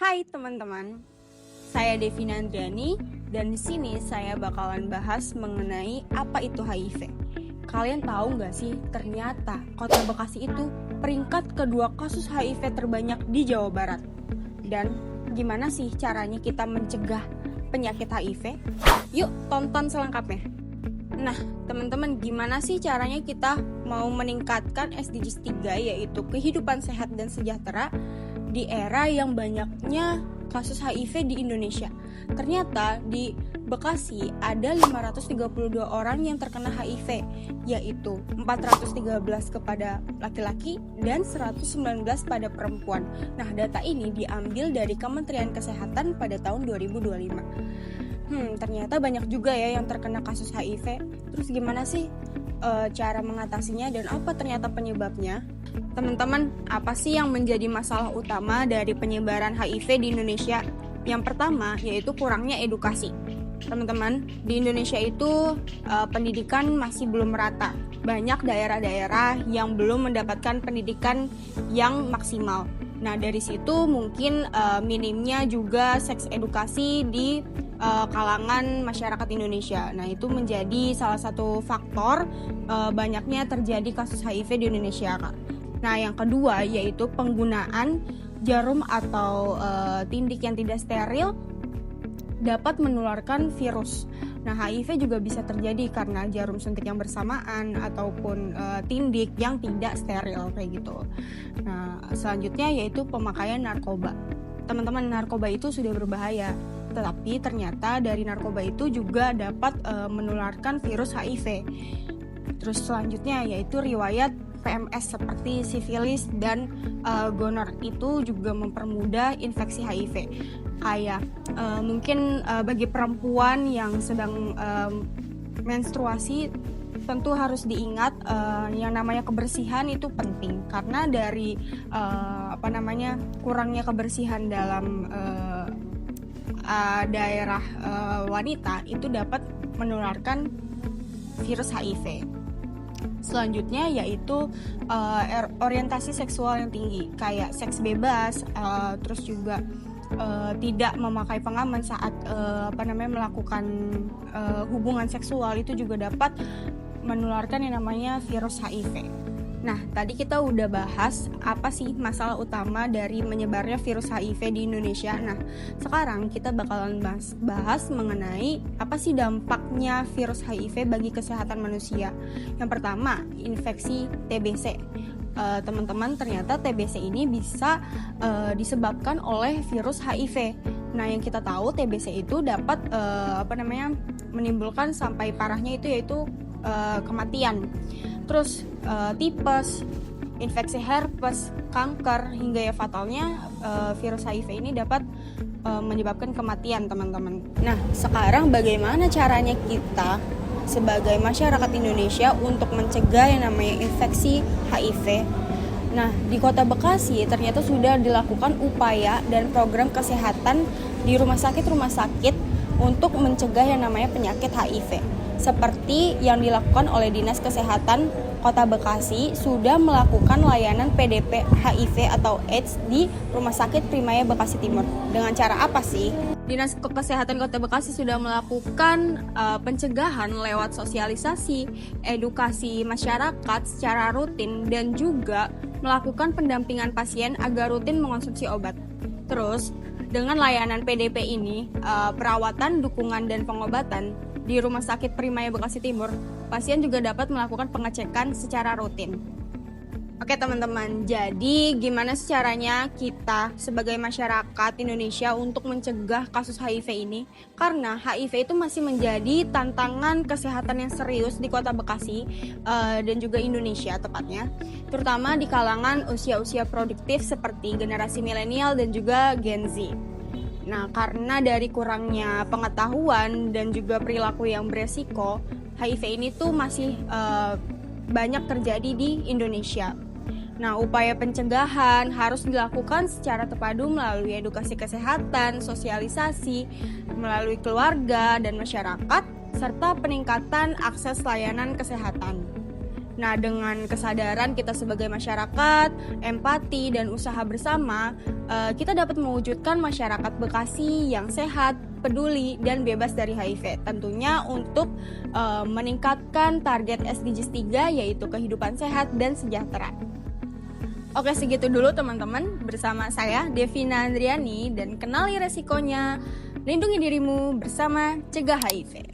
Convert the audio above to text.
Hai teman-teman, saya Devina Andriani dan di sini saya bakalan bahas mengenai apa itu HIV. Kalian tahu nggak sih, ternyata Kota Bekasi itu peringkat kedua kasus HIV terbanyak di Jawa Barat. Dan gimana sih caranya kita mencegah penyakit HIV? Yuk tonton selengkapnya. Nah, teman-teman, gimana sih caranya kita mau meningkatkan SDGs 3, yaitu kehidupan sehat dan sejahtera di era yang banyaknya kasus HIV di Indonesia? Ternyata di Bekasi ada 532 orang yang terkena HIV, yaitu 413 kepada laki-laki dan 119 pada perempuan. Nah, data ini diambil dari Kementerian Kesehatan pada tahun 2025. Ternyata banyak juga ya yang terkena kasus HIV. Terus gimana sih cara mengatasinya dan apa ternyata penyebabnya? Teman-teman, apa sih yang menjadi masalah utama dari penyebaran HIV di Indonesia? Yang pertama yaitu kurangnya edukasi. Teman-teman, di Indonesia itu pendidikan masih belum merata. Banyak daerah-daerah yang belum mendapatkan pendidikan yang maksimal. Nah, dari situ mungkin minimnya juga seks edukasi di kalangan masyarakat Indonesia. Nah, itu menjadi salah satu faktor banyaknya terjadi kasus HIV di Indonesia, Kak. Nah, yang kedua yaitu penggunaan jarum atau tindik yang tidak steril dapat menularkan virus. Nah, HIV juga bisa terjadi karena jarum suntik yang bersamaan ataupun tindik yang tidak steril kayak gitu. Nah, selanjutnya yaitu pemakaian narkoba. Teman-teman, narkoba itu sudah berbahaya, tetapi ternyata dari narkoba itu juga dapat menularkan virus HIV. Terus selanjutnya yaitu riwayat PMS seperti sifilis dan gonor, itu juga mempermudah infeksi HIV. Kayak mungkin bagi perempuan yang sedang menstruasi, tentu harus diingat yang namanya kebersihan itu penting, karena dari kurangnya kebersihan dalam daerah wanita itu dapat menularkan virus HIV. Selanjutnya yaitu orientasi seksual yang tinggi, kayak seks bebas, terus juga tidak memakai pengaman saat melakukan hubungan seksual, itu juga dapat menularkan yang namanya virus HIV. Nah, tadi kita udah bahas apa sih masalah utama dari menyebarnya virus HIV di Indonesia. Nah, sekarang kita bakalan bahas mengenai apa sih dampaknya virus HIV bagi kesehatan manusia. Yang pertama, infeksi TBC. Teman-teman, ternyata TBC ini bisa disebabkan oleh virus HIV. Nah, yang kita tahu TBC itu dapat menimbulkan sampai parahnya itu yaitu kematian. Terus tipes, infeksi herpes, kanker, hingga ya fatalnya virus HIV ini dapat menyebabkan kematian, teman-teman. Nah, sekarang bagaimana caranya kita sebagai masyarakat Indonesia untuk mencegah yang namanya infeksi HIV? Nah, di Kota Bekasi ternyata sudah dilakukan upaya dan program kesehatan di rumah sakit untuk mencegah yang namanya penyakit HIV. Seperti yang dilakukan oleh Dinas Kesehatan Kota Bekasi, sudah melakukan layanan PDP HIV atau AIDS di Rumah Sakit Primaya Bekasi Timur. Dengan cara apa sih? Dinas Kesehatan Kota Bekasi sudah melakukan pencegahan lewat sosialisasi, edukasi masyarakat secara rutin, dan juga melakukan pendampingan pasien agar rutin mengonsumsi obat. Terus, dengan layanan PDP ini, perawatan, dukungan, dan pengobatan di Rumah Sakit Primaya Bekasi Timur, pasien juga dapat melakukan pengecekan secara rutin. Oke teman-teman, jadi gimana sih caranya kita sebagai masyarakat Indonesia untuk mencegah kasus HIV ini? Karena HIV itu masih menjadi tantangan kesehatan yang serius di Kota Bekasi dan juga Indonesia tepatnya, terutama di kalangan usia-usia produktif seperti generasi milenial dan juga Gen Z. Nah, karena dari kurangnya pengetahuan dan juga perilaku yang beresiko, HIV ini tuh masih banyak terjadi di Indonesia. Nah, upaya pencegahan harus dilakukan secara terpadu melalui edukasi kesehatan, sosialisasi, melalui keluarga dan masyarakat, serta peningkatan akses layanan kesehatan. Nah, dengan kesadaran kita sebagai masyarakat, empati, dan usaha bersama, kita dapat mewujudkan masyarakat Bekasi yang sehat, peduli, dan bebas dari HIV. Tentunya untuk meningkatkan target SDGs 3, yaitu kehidupan sehat dan sejahtera. Oke, segitu dulu teman-teman. Bersama saya, Devina Andriani, dan kenali resikonya, lindungi dirimu bersama Cegah HIV.